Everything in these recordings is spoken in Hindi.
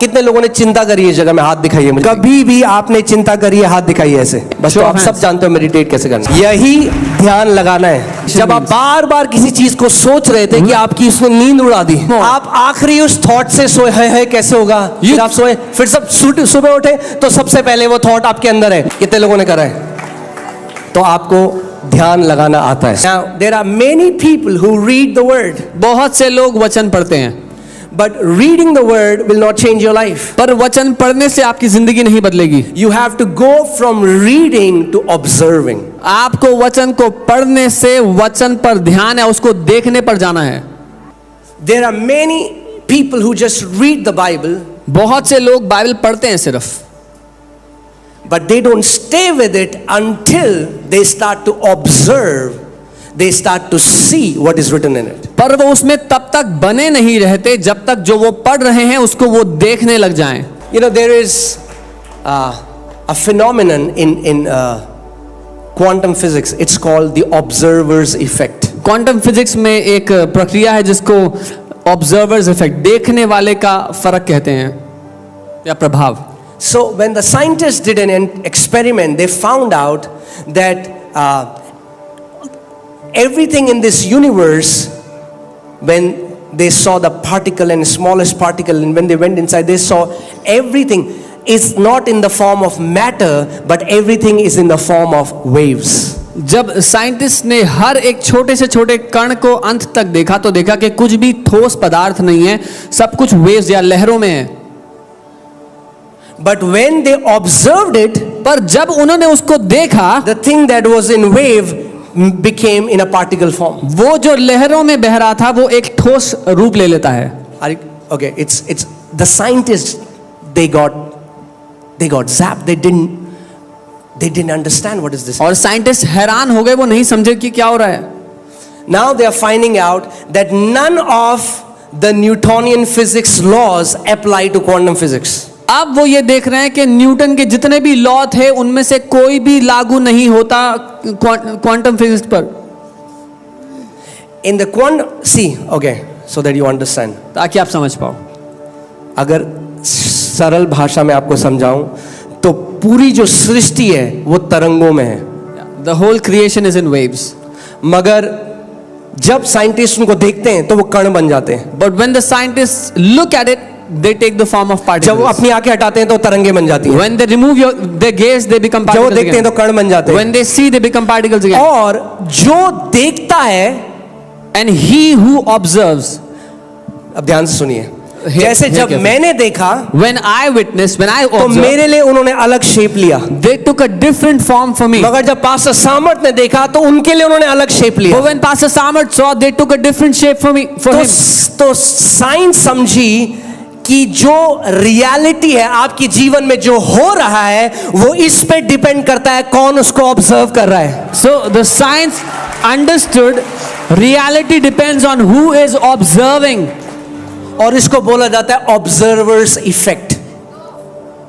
कितने लोगों ने चिंता करी है जगह में? हाथ दिखाइए मुझे। कभी भी आपने चिंता करी है? हाथ दिखाइए ऐसे। बस तो आप सब जानते हो मेडिटेट कैसे करना। यही ध्यान लगाना है। जब आप बार बार किसी चीज को सोच रहे थे कि आपकी उसने नींद उड़ा दी, आप आखिरी उस थॉट से सोए है कैसे होगा? फिर आप सोए, फिर सब सुबह उठे तो सबसे पहले वो थॉट आपके अंदर है। कितने लोगों ने करा है? तो आपको ध्यान लगाना आता है। Now, there are many people who read the word. बहुत से लोग वचन पढ़ते हैं, But reading the word will not change your life. पर वचन पढ़ने से आपकी जिंदगी नहीं बदलेगी। You have to go from reading to observing. आपको वचन को पढ़ने से वचन पर ध्यान है, उसको देखने पर जाना है। There are many people who just read the Bible, बहुत से लोग बाइबल पढ़ते हैं सिर्फ, but they don't stay with it until they start to observe. They start to see what is written in it. पर वो उसमें तब तक बने नहीं रहते जब तक जो वो पढ़ रहे हैं उसको वो देखने लग जाएं। You know, there is a phenomenon in quantum physics. It's called the observer's effect. Quantum physics में एक प्रक्रिया है जिसको ऑब्जर्वर्स इफेक्ट, देखने वाले का फर्क कहते हैं या प्रभाव। So when the scientists did an experiment, they found out that everything in this universe, when they saw the particle and smallest particle, and when they went inside, they saw everything is not in the form of matter, but everything is in the form of waves. जब साइंटिस्ट ने हर एक छोटे से छोटे कण को अंत तक देखा तो देखा कि कुछ भी ठोस पदार्थ नहीं है, सब कुछ वेव्स या लहरों में है। But when they observed it, पर जब उन्होंने उसको देखा, the thing that was in wave became in a particle form. वो जो लहरों में बह रहा था वो एक ठोस रूप ले लेता है। Okay, it's the scientists, they got zapped. They didn't understand what is this. और साइंटिस्ट हैरान हो गए, वो नहीं समझे कि क्या हो रहा है। Now they are finding out that none of the Newtonian physics laws apply to quantum physics. अब वो ये देख रहे हैं कि न्यूटन के जितने भी लॉ थे उनमें से कोई भी लागू नहीं होता क्वांटम फिजिक्स पर। In the okay, so that you understand. ताकि आप समझ पाओ। अगर सरल भाषा में आपको समझाऊं तो पूरी जो सृष्टि है वो तरंगों में है। The whole creation is in waves. मगर जब साइंटिस्ट उनको देखते हैं तो वो कण बन जाते हैं। But when the scientists look at it, they take the form of particles. जब वो अपनी आंखें हटाते हैं तो तरंगे बन जाती हैं। When they remove their gaze, they become जब particles वो देखते हैं तो कण बन जाते हैं। When they see, they become particles again. और जो देखता है, and he who observes, अब ध्यान से सुनिए, जैसे जब मैंने देखा, when I witnessed, when I तो observed, मेरे लिए उन्होंने अलग शेप लिया। they took a different form for me. मगर जब पास्टर सामर्थ ने देखा तो उनके लिए उन्होंने अलग शेप लिया। But when Pastor Samarth saw, they took a different shape for me, for him. तो साइंस समझी कि जो रियलिटी है आपके जीवन में जो हो रहा है वो इस पे डिपेंड करता है कौन उसको ऑब्जर्व कर रहा है। So the science understood reality depends on who is observing. और इसको बोला जाता है observers effect.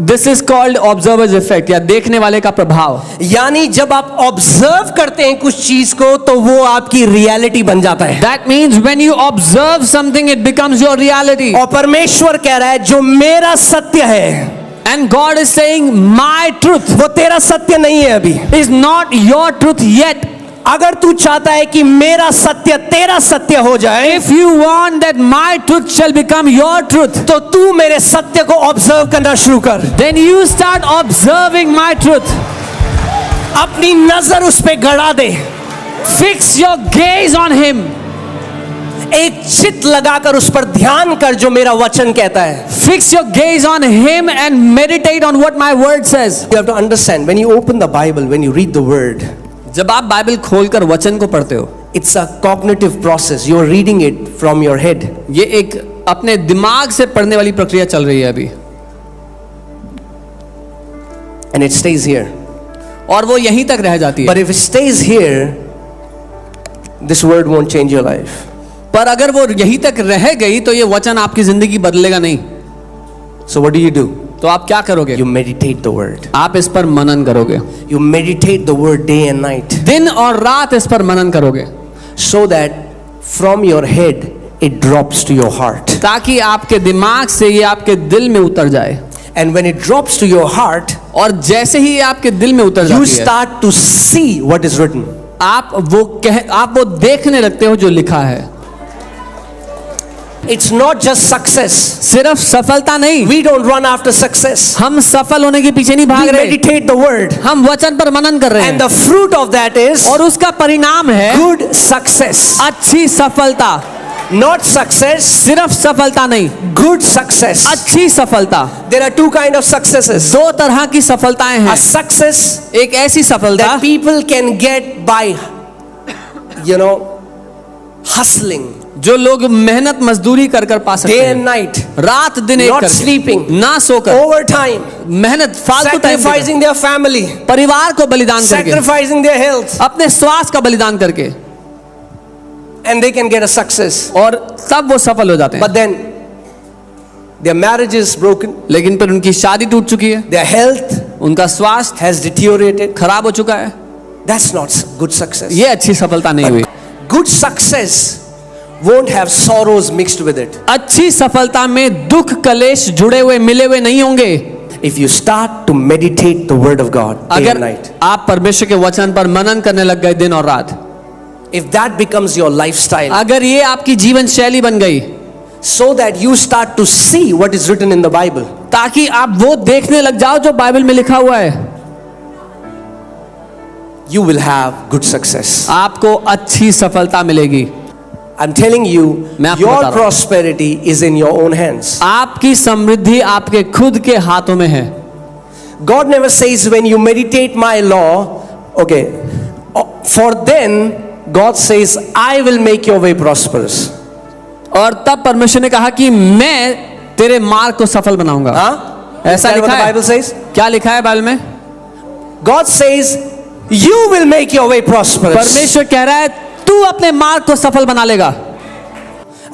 This is called observer's effect या देखने वाले का प्रभाव। यानी जब आप ऑब्जर्व करते हैं कुछ चीज को तो वो आपकी रियलिटी बन जाता है। That means when you observe something, it becomes your reality. और परमेश्वर कह रहा है जो मेरा सत्य है, And God is saying, my truth वो तेरा सत्य नहीं है अभी। is not your truth yet. अगर तू चाहता है कि मेरा सत्य तेरा सत्य हो जाए, If you want that my truth shall become your truth, तो तू मेरे सत्य को ऑब्जर्व करना शुरू कर। then you start observing my truth. अपनी नजर उस पे गड़ा दे। Fix your gaze on him. एक चित लगाकर उस पर ध्यान कर जो मेरा वचन कहता है। Fix your gaze on him and meditate on what my word says. You have to understand, when you open the Bible, when you read the word, जब आप बाइबल खोलकर वचन को पढ़ते हो, it's a cognitive process. You are reading it from your head. ये एक अपने दिमाग से पढ़ने वाली प्रक्रिया चल रही है अभी, And it stays here. और वो यहीं तक रह जाती है। But if it stays here, this word won't change your life. पर अगर वो यहीं तक रह गई तो ये वचन आपकी जिंदगी बदलेगा नहीं। So what do? तो आप क्या करोगे? You meditate the word. आप इस पर मनन करोगे, You meditate the word day and night, दिन और रात इस पर मनन करोगे, so that from your head it drops to your heart. ताकि आपके दिमाग से ये आपके दिल में उतर जाए। And when it drops to your heart, और जैसे ही ये आपके दिल में उतर you जाती है, start to see what is written. आप वो देखने लगते हो जो लिखा है। It's not just success. सिर्फ सफलता नहीं, We don't run after success. हम सफल होने के पीछे नहीं भाग We रहे, meditate the word. हम वचन पर मनन कर रहे And हैं, the fruit of that is और उसका परिणाम है good success. अच्छी सफलता। Not success, सिर्फ सफलता नहीं, good success. अच्छी सफलता। There are two kinds of successes. दो तरह की सफलताएं A हैं। success एक ऐसी सफलता that people can get by, hustling, जो लोग मेहनत मजदूरी कर कर पा सकते day हैं, and night, रात दिन एक not करके, sleeping, ना सोकर, overtime, मेहनत फालतू टाइम देकर, sacrificing their family, परिवार को बलिदान करके, sacrificing their health, अपने स्वास्थ्य का बलिदान करके, and they can get a success. और तब वो सफल हो जाते हैं। But then their marriage is broken, लेकिन फिर उनकी शादी टूट चुकी है, their health उनका स्वास्थ्य has deteriorated. खराब हो चुका है। That's not good success. ये अच्छी सफलता नहीं हुई। Good success won't have sorrows mixed with it. अच्छी सफलता में दुख कलेश जुड़े हुए मिले हुए नहीं होंगे। If you start to meditate the word of God day and अगर night, आप परमेश्वर के वचन पर मनन करने लग गए दिन और रात, if that becomes your lifestyle, अगर ये आपकी जीवन शैली बन गई, so that you start to see what is written in the Bible, ताकि आप वो देखने लग जाओ जो बाइबल में लिखा हुआ है, you will have good success. आपको अच्छी सफलता मिलेगी। I'm telling you, मैं आपको your बता रहा हूं। prosperity is in your own hands. आपकी समृद्धि आपके खुद के हाथों में है। God never says when you meditate my law, okay, for then God says I will make your way prosperous. और तब परमेश्वर ने कहा कि मैं तेरे मार्ग को सफल बनाऊंगा। Huh? ऐसा Is that what लिखा the है? Bible says? क्या लिखा है बाइबल में? God says you will make your way prosperous. परमेश्वर कह रहा है तू अपने मार्ग को सफल बना लेगा।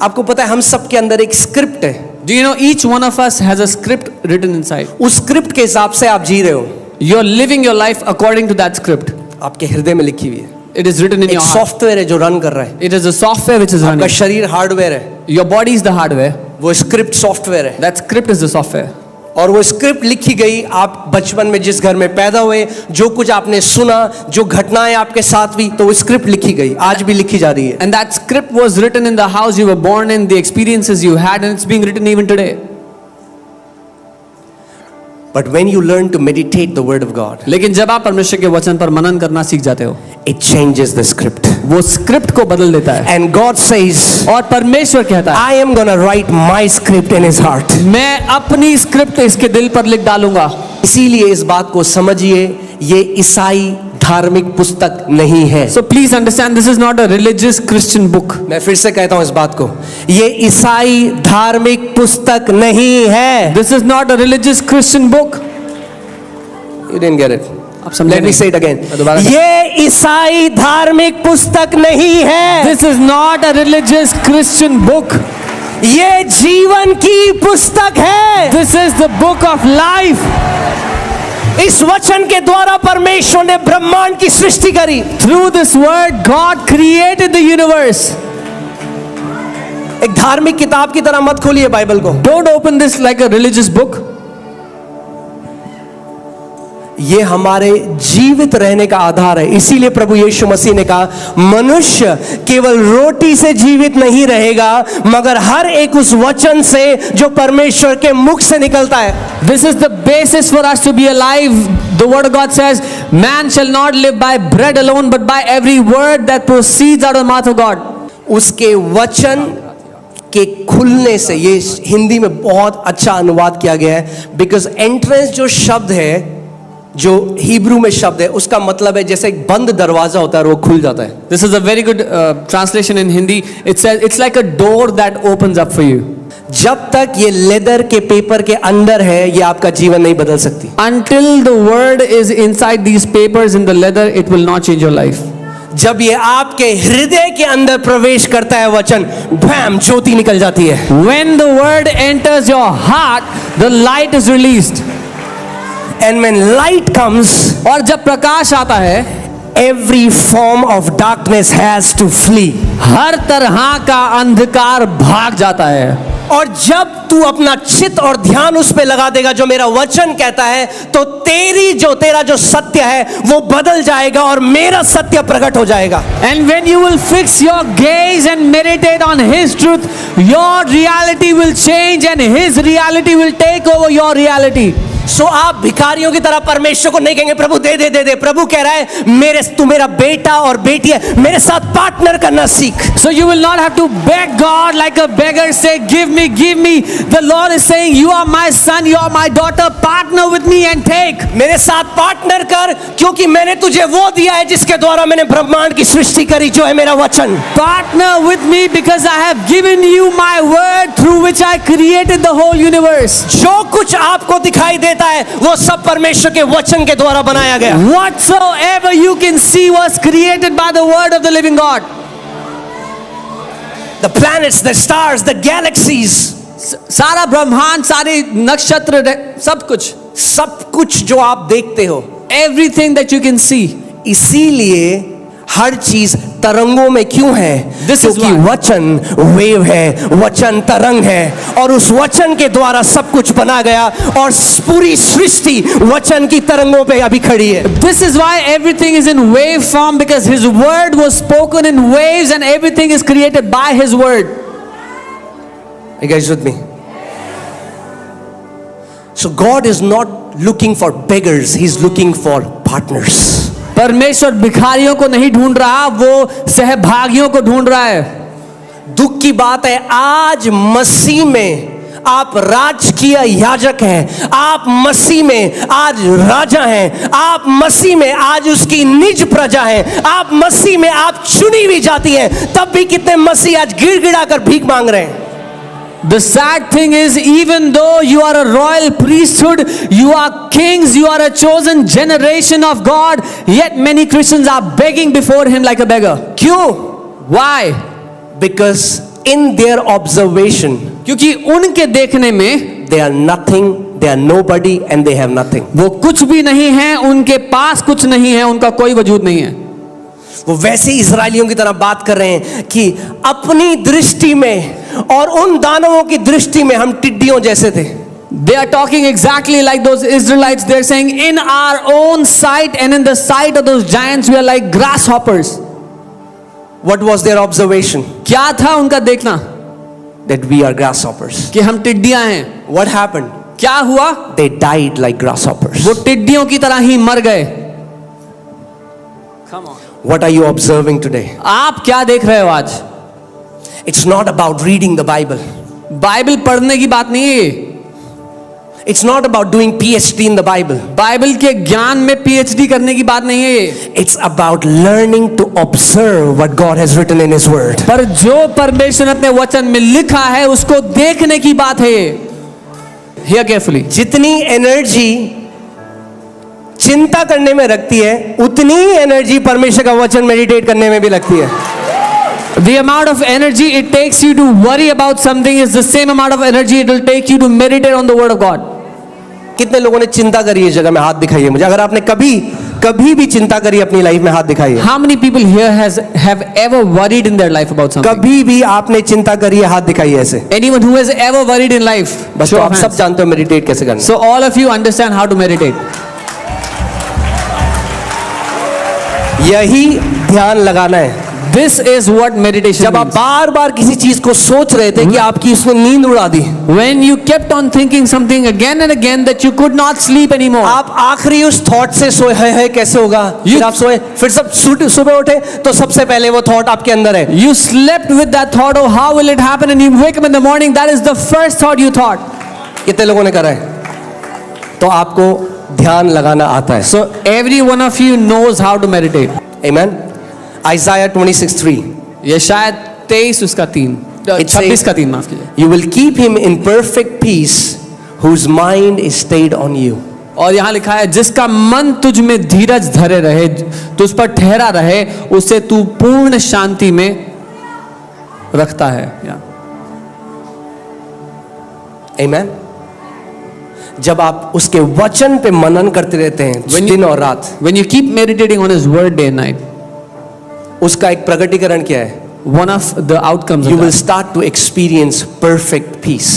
आपको पता है हम सब के अंदर एक स्क्रिप्ट है। Do you know each one of us has a script written inside? उस स्क्रिप्ट के हिसाब से आप जी रहे हो, You're living your life according to that script. आपके हृदय में लिखी हुई है। It is written in एक your heart. सॉफ्टवेयर है जो रन कर रहा है। It is a software which is आपका running. शरीर हार्डवेयर है, Your body is the hardware. वो स्क्रिप्ट सॉफ्टवेयर है। That script is the software. और वो स्क्रिप्ट लिखी गई आप बचपन में जिस घर में पैदा हुए, जो कुछ आपने सुना, जो घटनाएं आपके साथ हुई, तो वो स्क्रिप्ट लिखी गई, आज भी लिखी जा रही है। And that script was written in the house you were born in, the experiences you had, and it's being written even today. But when you learn to meditate the word of God, लेकिन जब आप परमेश्वर के वचन पर मनन करना सीख जाते हो, it changes the script. वो स्क्रिप्ट को बदल देता है। And God says, और परमेश्वर कहता है I am gonna write my script in his heart. मैं अपनी स्क्रिप्ट इसके दिल पर लिख डालूंगा। इसीलिए इस बात को समझिए, ये ईसाई धार्मिक पुस्तक नहीं है। So please understand, this is not a religious Christian book. मैं फिर से कहता हूं इस बात को, ये ईसाई धार्मिक पुस्तक नहीं है। This is not a religious Christian book. You didn't get it. आप समझे Let me नहीं? say it again. दोबारा से। ये ईसाई धार्मिक पुस्तक नहीं है। This is not a religious Christian book. ये जीवन की पुस्तक है। This is the book of life. इस वचन के द्वारा परमेश्वर ने ब्रह्मांड की सृष्टि करी। Through this word, God created the universe. एक धार्मिक किताब की तरह मत खोलिए बाइबल को। Don't open this like a religious book. ये हमारे जीवित रहने का आधार है। इसीलिए प्रभु यीशु मसीह ने कहा, मनुष्य केवल रोटी से जीवित नहीं रहेगा, मगर हर एक उस वचन से जो परमेश्वर के मुख से निकलता है। This is the basis for us to be alive. The word of God says, man shall not live by bread alone, but by every word that proceeds out of the mouth of God. उसके वचन के खुलने से, ये हिंदी में बहुत अच्छा अनुवाद किया गया है, बिकॉज एंट्रेंस जो शब्द है, जो हिब्रू में शब्द है, उसका मतलब है जैसे एक बंद दरवाजा होता है और वो खुल जाता है। This is a very good translation in Hindi. It says it's like a door that opens up for you. जब तक ये लेदर के पेपर के अंदर है, ये आपका जीवन नहीं बदल सकती। Until the word is inside these papers in the leather, it will not change your life. जब ये आपके हृदय के अंदर प्रवेश करता है वचन, भैम, ज्योति निकल जाती है। When the word enters your heart, the light is released. And when light comes, और जब प्रकाश आता है, every form of darkness has to flee. हर तरह का अंधकार भाग जाता है। और जब तू अपना चित्त और ध्यान उस पे लगा देगा जो मेरा वचन कहता है, तो तेरा जो सत्य है वो बदल जाएगा और मेरा सत्य प्रकट हो जाएगा। And when you will fix your gaze and meditate on His truth, your reality will change and His reality will take over your reality. सो आप भिखारियों की तरह परमेश्वर को नहीं कहेंगे प्रभु दे दे दे दे। प्रभु कह रहा है तू मेरा बेटा और बेटी है, मेरे साथ पार्टनर करना सीख। So you will not have to beg God like a beggar, say give me, give me. The Lord is saying you are my son, you are my daughter, partner with me and take. मेरे साथ पार्टनर कर, क्योंकि मैंने तुझे वो दिया है जिसके द्वारा मैंने ब्रह्मांड की सृष्टि करी, जो है मेरा वचन। Partner with me because I have given you my word through which I created the whole universe. जो कुछ आपको दिखाई देता है वो सब परमेश्वर के वचन के द्वारा बनाया गया। Whatsoever you can see was created by the word of the living God. The planets, the stars, the galaxies, सारा ब्रह्मांड, सारे नक्षत्र, सब कुछ जो आप देखते हो, everything that you can see. इसीलिए हर चीज तरंगों में क्यों है? क्योंकि वचन वेव है, वचन तरंग है, और उस वचन के द्वारा सब कुछ बना गया और पूरी सृष्टि वचन की तरंगों पे अभी खड़ी है। This is why everything is in wave form, because His word was spoken in waves and everything is created by His word. Are you guys with me? So God is not looking for beggars, He's looking for partners. परमेश्वर भिखारियों को नहीं ढूंढ रहा, वो सहभागियों को ढूंढ रहा है। दुख की बात है, आज मसीह में आप राजकीय याजक हैं, आप मसीह में आज राजा हैं, आप मसीह में आज उसकी निज प्रजा हैं, आप मसीह में आप चुनी हुई जाती हैं, तब भी कितने मसीह आज गिड़गिड़ा कर भीख मांग रहे हैं। The sad thing is, even though you are a royal priesthood, you are kings, you are a chosen generation of God, yet many Christians are begging before Him like a beggar. क्यों? Why? Because in their observation, क्योंकि उनके देखने में they are nothing, they are nobody and they have nothing. वो कुछ भी नहीं है, उनके पास कुछ नहीं है, उनका कोई वजूद नहीं है। वो वैसे इजरायलियों की तरह बात कर रहे हैं कि अपनी दृष्टि में और उन दानवों की दृष्टि में हम टिड्डियों जैसे थे। They are talking exactly like those Israelites. They are saying, in our own sight and in the sight of those giants, we are like grasshoppers. What was their observation? क्या था उनका देखना? That we are grasshoppers. कि हम टिड्डियां हैं। What happened? क्या हुआ? They died like grasshoppers. वो टिड्डियों की तरह ही मर गए। Come on. What are you observing today? आप क्या देख रहे हो आज? It's not about reading the Bible. Bible पढ़ने की बात नहीं है। It's not about doing PhD in the Bible. Bible के ज्ञान में PhD करने की बात नहीं है। It's about learning to observe what God has written in His Word. पर जो परमेश्वर ने अपने वचन में लिखा है उसको देखने की बात है। Hear carefully. जितनी एनर्जी चिंता करने में रखती है, उतनी ही एनर्जी परमेश्वर का वचन मेडिटेट करने में भी लगती है। The amount of energy it takes you to worry about something is the same amount of energy it will take you to meditate on the word of God. कितने लोगों ने चिंता करी इस जगह में? हाथ दिखाइए मुझे। अगर आपने कभी भी चिंता करी अपनी लाइफ में, हाथ दिखाइए। How many people here have ever worried in their life about something? कभी भी आपने चिंता करी है, हाथ दिखाइए ऐसे। Anyone who has ever worried in life? बस तो आप सब जानते हो मेडिटेट कैसे करना। So all of you understand how to meditate. यही ध्यान लगाना है। This is what meditation जब आप means. बार बार किसी चीज को सोच रहे थे कि आपकी उसने नींद उड़ा दी, When you kept on thinking something again and again that you could not sleep anymore. आप आखिरी उस थॉट से सोए है कैसे होगा? फिर आप सोए, फिर सब सुबह उठे तो सबसे पहले वो थॉट आपके अंदर है। You slept with that thought, oh how will it happen, and you wake up in the morning, that is the first thought you thought. कितने लोगों ने करा है? तो आपको ध्यान लगाना आता है। So every one of you knows how to meditate. Amen. Isaiah 26:3. ये शायद 23 उसका 3, 26 का 3 माफ कीजिए। You will keep him in perfect peace whose mind is stayed on you. और यहाँ लिखा है जिसका मन तुझ में धीरज धरे रहे, तुझ पर ठहरा रहे, उसे तू पूर्ण शांति में रखता है। Amen. जब आप उसके वचन पे मनन करते रहते हैं दिन और रात, When you keep meditating on His word day and night, उसका एक प्रकटीकरण क्या है? one of the outcomes You of will that, start to experience perfect peace.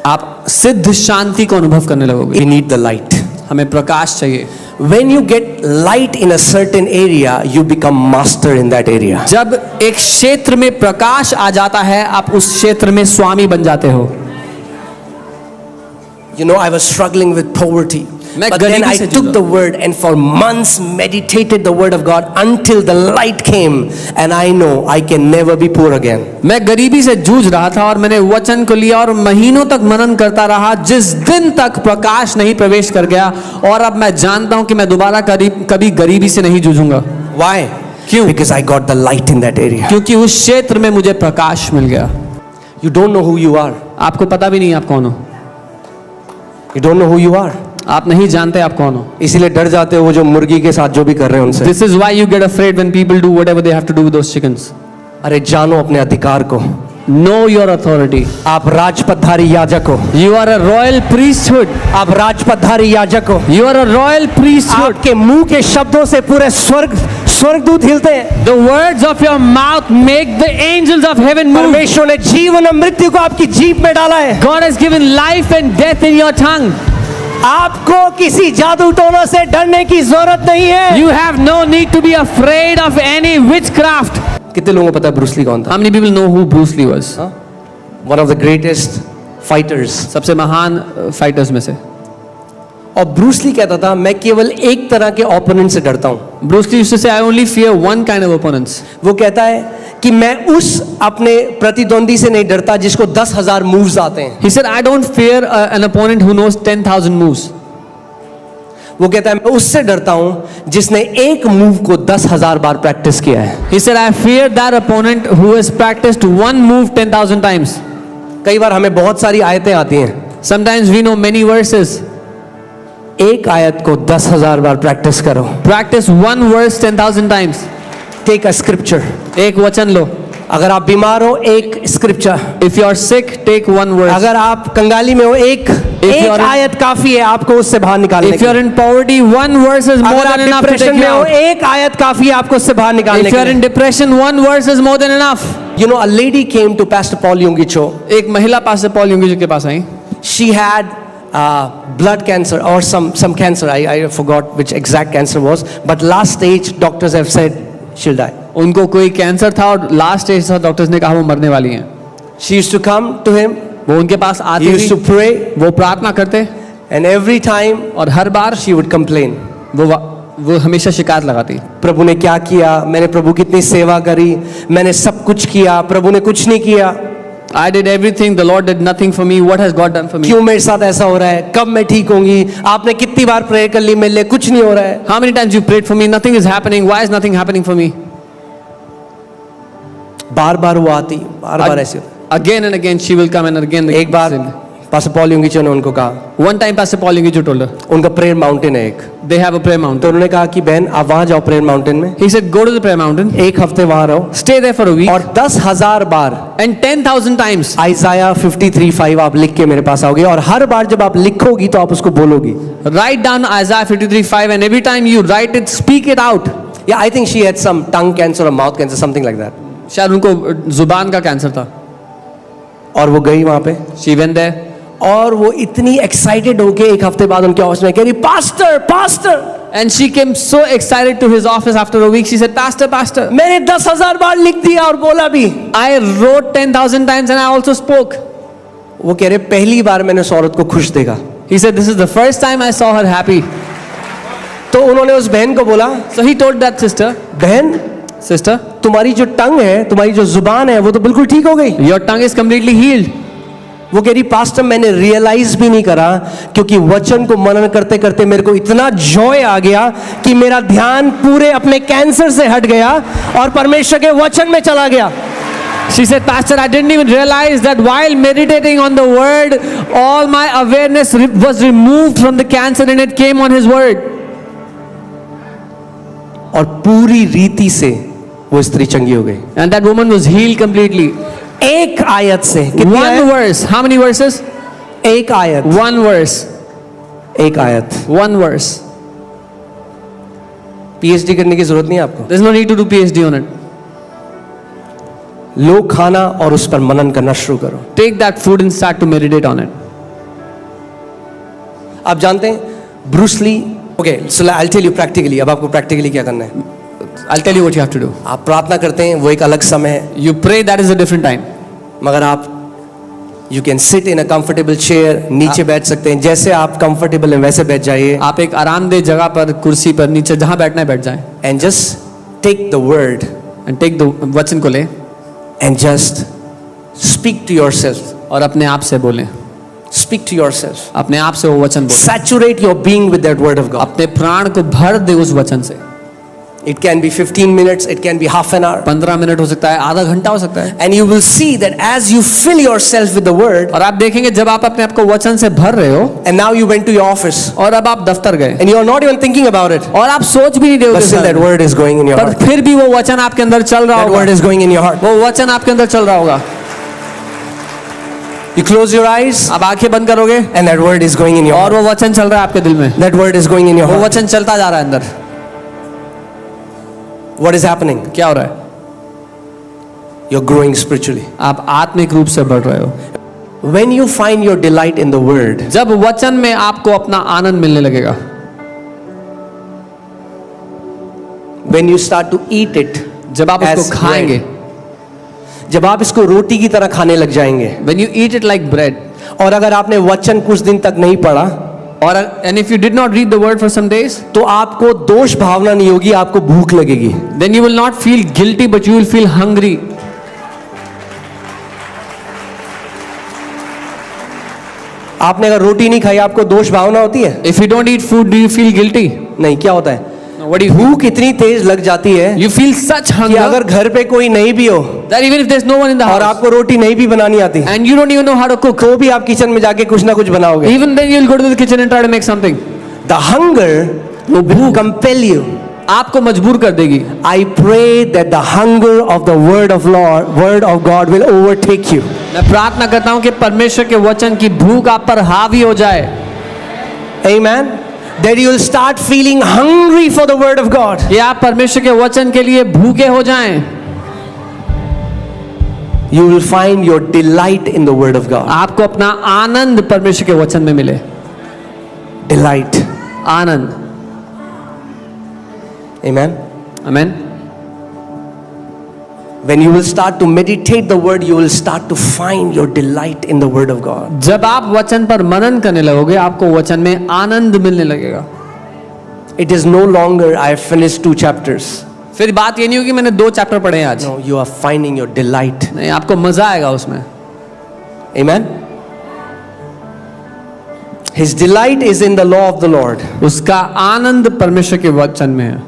आप सिद्ध शांति को अनुभव करने लगोगे. We need the light. हमें प्रकाश चाहिए. When you get light in a certain area, you become master in that area. जब एक क्षेत्र में प्रकाश आ जाता है, आप उस क्षेत्र में स्वामी बन जाते हो. You know, I was struggling with poverty. मैं But then गरीबी I से took जूझा. the word and for months meditated the word of God until the light came and I know I can never be poor again. मैं गरीबी से जूझ रहा था और मैंने वचन को लिया और महीनों तक मनन करता रहा, जिस दिन तक प्रकाश नहीं प्रवेश कर गया. और अब मैं जानता हूं कि मैं दोबारा कभी गरीबी से नहीं जूझूंगा. Why? क्यों? Because I got the light in that area. क्योंकि उस क्षेत्र में मुझे प्रकाश मिल गया. You don't know who you are. आपको पता भी नहीं आप कौन हो. You don't know who you are. आप नहीं जानते आप कौन हो. इसीलिए डर जाते हो वो जो मुर्गी के साथ जो भी कर रहे हैं उनसे. This is why you get afraid when people do whatever they have to do with those chickens. अरे जानो अपने अधिकार को. Know your authority. आप राजपथधारी याजक हो. You are a royal priesthood. आप राजपथधारी याजक हो. You are a royal priesthood. आपके मुंह के शब्दों से पूरे स्वर्गदूत हिलते हैं. The words of your mouth make the angels of heaven move. परमेश्वर ने जीवन और मृत्यु को आपकी जीभ में डाला है. God has given life and death in your tongue. आपको किसी जादू टोना से डरने की जरूरत नहीं है. You have no need to be afraid of any witchcraft. कितने लोगों को पता है ब्रूस ली कौन था? How many people know who Bruce Lee was? One of the greatest fighters. सबसे महान फाइटर्स में से. और ब्रूस ली कहता था मैं केवल एक तरह के ओपोनेंट से डरता हूं. Bruce Lee used to say, I only fear one kind of opponents. वो कहता है कि मैं उस अपने प्रतिद्वंदी से नहीं डरता जिसको 10,000 मूव्स आते हैं. He said, I don't fear an opponent who knows 10,000 moves. वो कहता है मैं उससे डरता हूं जिसने एक मूव को 10,000 बार प्रैक्टिस किया है. He said, I fear that opponent who has practiced one move 10,000 times. कई बार हमें बहुत सारी आयतें आती हैं. Sometimes we know many verses. एक आयत को 10,000 बार प्रैक्टिस करो. Practice one verse 10,000 times. Take a scripture. एक वचन लो. अगर आप बीमार हो एक scripture. If you are sick, take one verse. अगर आप कंगाली में हो एक you are in- आयत काफी है आपको उससे बाहर निकालने If you are in poverty, one verse is more अगर आप than enough to depression take में you हो out. एक आयत काफी है आपको उससे बाहर निकालने If you के are in लिए. depression, one verse is more than enough. You know, a lady came to Pastor Paul Yungicho. एक महिला पास्टर पॉल युंगी जी के पास आई. She had blood cancer or some cancer. I forgot which exact cancer was. But last stage, doctors have said she'll die. उनको कोई कैंसर था और लास्ट स्टेज था, डॉक्टर्स ने कहा वो मरने वाली हैं. She used to come to him. वो उनके पास He आती used to थी, pray. वो प्रार्थना करते And every time और हर बार she would complain. वो हमेशा शिकायत लगाती. प्रभु ने क्या किया, मैंने प्रभु की इतनी सेवा करी, मैंने सब कुछ किया, प्रभु ने कुछ नहीं किया. I did everything, the Lord did nothing for me. What has God done for me? क्यों मेरे साथ ऐसा हो रहा है, कब मैं ठीक होंगी, आपने कितनी बार प्रेयर कर ली, मेरे लिए कुछ नहीं हो रहा है. How many times you prayed for me? Nothing is happening. Why is nothing happening for me? बार बार वो आती, बार बार ऐसे. Again and again she will come and again. एक बार पास्टर पॉल युंगिचो ने उनको कहा, One time Pastor Paul Yungi told her, उनका प्रेयर माउंटेन है एक, they have a prayer तो mountain. उन्होंने कहा कि बहन आप वहां जाओ प्रेयर माउंटेन में, He said, go to the prayer mountain, एक हफ्ते वहां रहो stay there for a week, और 10,000 बार and 10,000 times आइजाया 53:5 आप लिख के मेरे पास आओगे, और हर बार जब आप लिखोगी तो आप उसको बोलोगी. write down Isaiah 53:5, and every time you write it, speak it out. Yeah, I think she had some tongue cancer or mouth cancer, something like that. शायद उनको जुबान का कैंसर था. और वो गई वहां पे, She went there, और वो इतनी एक्साइटेड होके एक हफ्ते बाद उनके ऑफिस में कह रही pastor pastor. and she came so excited to his office after a week. She said, Pastor, Pastor, मैंने 10,000 बार लिख दिया और बोला भी. I wrote 10,000 times and I also spoke. वो कह रहे पहली बार मैंने उस औरत को खुश देखा. He said, this is the first time I saw her happy. तो उन्होंने उस बहन को बोला, So he told that sister, बहन sister, तुम्हारी जो टंग है, तुम्हारी जो जुबान है, वो तो बिल्कुल ठीक हो गई. your tongue is completely healed. वो कह रही पास्टर मैंने रियलाइज भी नहीं करा, क्योंकि वचन को मनन करते करते मेरे को इतना जॉय आ गया कि मेरा ध्यान पूरे अपने कैंसर से हट गया और परमेश्वर के वचन में चला गया. She said, Pastor, I didn't even realize that while meditating on the word, all my awareness was removed from the cancer and it came on his word. और पूरी रीति से वो स्त्री चंगी हो गई. And that woman was healed completely. एक आयत से. कितनी One आयत? verse. How many verses? एक आयत. One verse. एक आयत। one verse. पीएचडी करने की जरूरत नहीं है आपको। There's no need to do PhD on it. लो खाना और उस पर मनन करना शुरू करो। Take that food and start to meditate on it. आप जानते हैं Bruce Lee, okay so I tell you practically, अब आपको प्रैक्टिकली क्या करना है। I'll tell you what you have to do. आप प्रार्थना करते हैं, वो एक अलग समय है, You pray, that is a different time. मगर आप you can sit in a comfortable chair, नीचे बैठ सकते हैं, जैसे आप कंफर्टेबल हैं वैसे बैठ जाइए आप एक आरामदेह जगह पर, कुर्सी पर, नीचे जहां बैठना है बैठ जाएं and just take the word and take the वचन को ले and just speak to yourself, और अपने आप से बोलें, स्पीक टू योरसेल्फ, अपने आप से वो वचन बोलें, saturate your being with that word of God. अपने प्राण को भर दे उस वचन से। It can be 15 minutes, it can be half an hour. 15 minute हो सकता है, आधा घंटा हो सकता है। And you will see that as you fill yourself with the word, और आप देखेंगे जब आप अपने आप को वचन से भर रहे हो, and now you went to your office, और अब आप दफ्तर गए, and you are not even thinking about it, और आप सोच भी नहीं रहे but still हो, that word is going in your पर heart. फिर भी वो वचन आपके अंदर चल रहा That होगा, word is going in your heart. वो वचन आपके अंदर चल रहा होगा। You close your eyes, आप आंखें बंद करोगे, and that word is going in your और heart. वो वचन चल रहा है आपके दिल में, That word is going in your वो heart. वचन चलता जा रहा है अंदर। What is happening? क्या हो रहा है? You're growing spiritually. आप आत्मिक रूप से बढ़ रहे हो। When you find your delight in the word, जब वचन में आपको अपना आनंद मिलने लगेगा, when you start to eat it, जब आप as उसको खाएंगे, bread, जब आप इसको रोटी की तरह खाने लग जाएंगे, when you eat it like bread, और अगर आपने वचन कुछ दिन तक नहीं पढ़ा, और and if you did not read the word for some days, तो आपको दोष भावना नहीं होगी, आपको भूख लगेगी। then you will not feel guilty, but you will feel hungry. आपने अगर रोटी नहीं खाई, आपको दोष भावना होती है? If you don't eat food, do you feel guilty? नहीं, क्या होता है? No, what do you feel? भूख इतनी तेज लग जाती है You feel such कि hunger अगर घर पे कोई नहीं भी हो that even if there's no one in the और house, आपको रोटी नहीं भी बनानी आती, and you don't even know how to cook, तो भी आप किचन में जाके कुछ ना कुछ बनाओगे। even then you'll go to the kitchen and try to make something. The hunger will compel you. आपको मजबूर कर देगी। I pray that the hunger of the word of God will overtake you. मैं प्रार्थना करता हूँ कि परमेश्वर के वचन की भूख आप पर हावी हो जाए। Amen. That you will start feeling hungry for the word of God. कि आप परमेश्वर के वचन के लिए भूखे हो जाएं। You will find your delight in the word of God. आपको अपना आनंद परमेश्वर के वचन में मिले। Delight. Anand. Amen. Amen. When you will start to meditate the word, you will start to find your delight in the word of God. जब आप वचन पर मनन करने लगोगे, आपको वचन में आनंद मिलने लगेगा। It is no longer I have finished 2 chapters. फिर बात ये नहीं होगी मैंने 2 चैप्टर पढ़े हैं आज। No, you are finding your delight. नहीं, आपको मजा आएगा उसमें। Amen. His delight is in the law of the Lord. उसका आनंद परमेश्वर के वचन में है,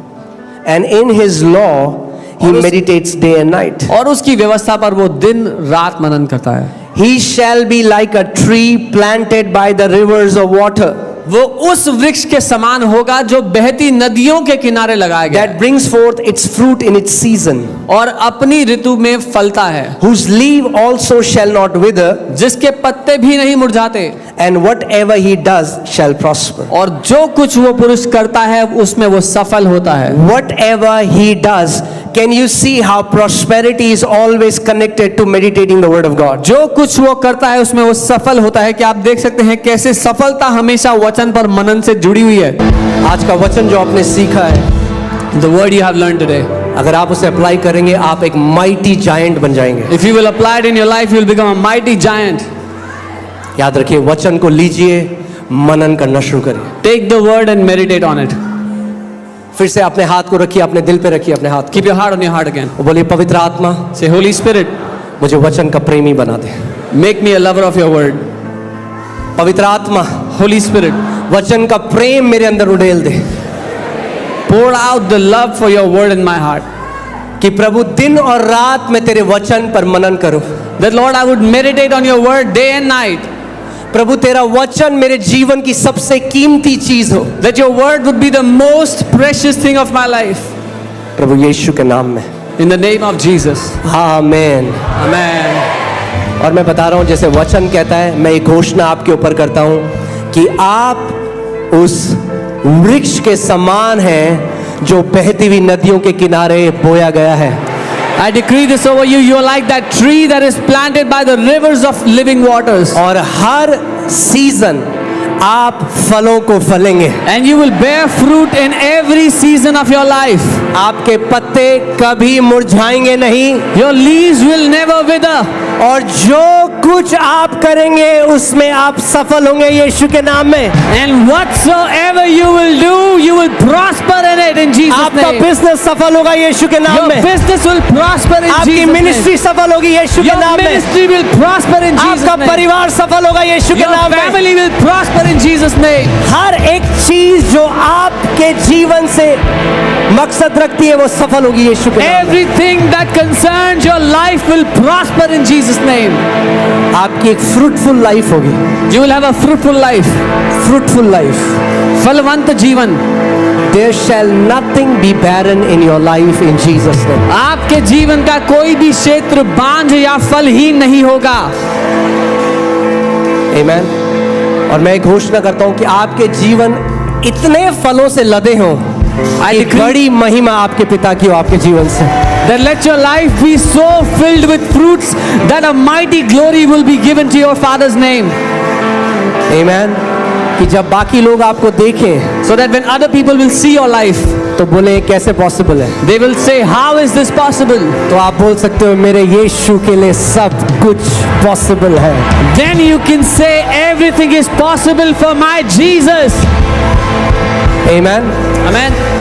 And in his law, he meditates day and night. और उसकी व्यवस्था पर वो दिन रात मनन करता है। He shall be like a tree planted by the rivers of water, वो उस वृक्ष के समान होगा जो बहती नदियों के किनारे लगाया गया है, that brings forth its fruit in its season, और अपनी ऋतु में फलता है, whose leaf also shall not wither, जिसके पत्ते भी नहीं मुरझाते, and whatever he does shall prosper. और जो कुछ वो पुरुष करता है उसमें वो सफल होता है। Whatever he does, can you see how prosperity is always connected to meditating the word of God? जो कुछ वो करता है उसमें वो सफल होता है। कि आप देख सकते हैं कैसे सफलता हमेशा वचन पर मनन से जुड़ी हुई है। आज का वचन जो आपने सीखा है, The word you have learned today, अगर आप उसे अप्लाई करेंगे, आप एक माइटी जायंट बन जाएंगे। if you will apply it in your life, you will become a mighty giant. याद रखिए, वचन को लीजिए, मनन करना शुरू करिए। Take the word and meditate on it. फिर से अपने हाथ को रखिए, अपने दिल पे रखिए अपने हाथ Keep your heart on your heart again. को। बोलिए, पवित्र आत्मा, Say, Holy Spirit, मुझे वचन का प्रेमी बना दे। make me a lover of your word. पवित्र आत्मा, Holy Spirit, वचन का प्रेम मेरे अंदर उड़ेल दे, pour out the love for your word in my heart. कि प्रभु दिन और रात मैं तेरे वचन पर मनन करूं। That Lord, I would meditate on your word day and night. प्रभु, तेरा वचन मेरे जीवन की सबसे कीमती चीज हो। That your word would be the most precious thing of my life. प्रभु यीशु के नाम में, In the name of Jesus. Amen. Amen. और मैं बता रहा हूं, जैसे वचन कहता है, मैं एक घोषणा आपके ऊपर करता हूं कि आप उस वृक्ष के समान है जो बहती हुई नदियों के किनारे बोया गया है। I decree this over you. You are like that tree that is planted by the rivers of living waters. और हर सीजन आप फलों को फलेंगे। And you will bear fruit in every season of your life. आपके पत्ते कभी मुरझाएंगे नहीं। Your leaves will never wither. और जो कुछ आप करेंगे उसमें आप सफल होंगे यीशु के नाम में। And whatsoever you will do, you will prosper in it in Jesus' आपका name. बिजनेस सफल होगा यीशु के नाम Your में। business will prosper in आपकी Jesus' name. मिनिस्ट्री सफल होगी यीशु के Your नाम में। ministry will prosper in Jesus' आपका name. परिवार सफल होगा यीशु के Your नाम में। family will prosper in Jesus' name. हर एक चीज जो आपके जीवन से मकसद रखती है वो सफल होगी यीशु के नाम में। Everything that concerns your life will prosper in Jesus' name. आपकी एक फ्रूटफुल लाइफ होगी। You will have a fruitful life. Fruitful life. फलवंत जीवन। There shall nothing be barren in your life in Jesus name. आपके जीवन का कोई भी क्षेत्र बांझ या फलहीन नहीं होगा। Amen. और मैं घोषणा करता हूं कि आपके जीवन इतने फलों से लदे हों, एक बड़ी महिमा आपके पिता की हो आपके जीवन से। Then let your life be so filled with fruits that a mighty glory will be given to your Father's name. Amen. कि जब बाकी लोग आपको देखें So that when other people will see your life, तो बोले ये कैसे पॉसिबल है। they will say, how is this possible? तो आप बोल सकते हो मेरे यीशु के लिए सब कुछ पॉसिबल है। Then you can say, everything is possible for my Jesus. Amen. Amen.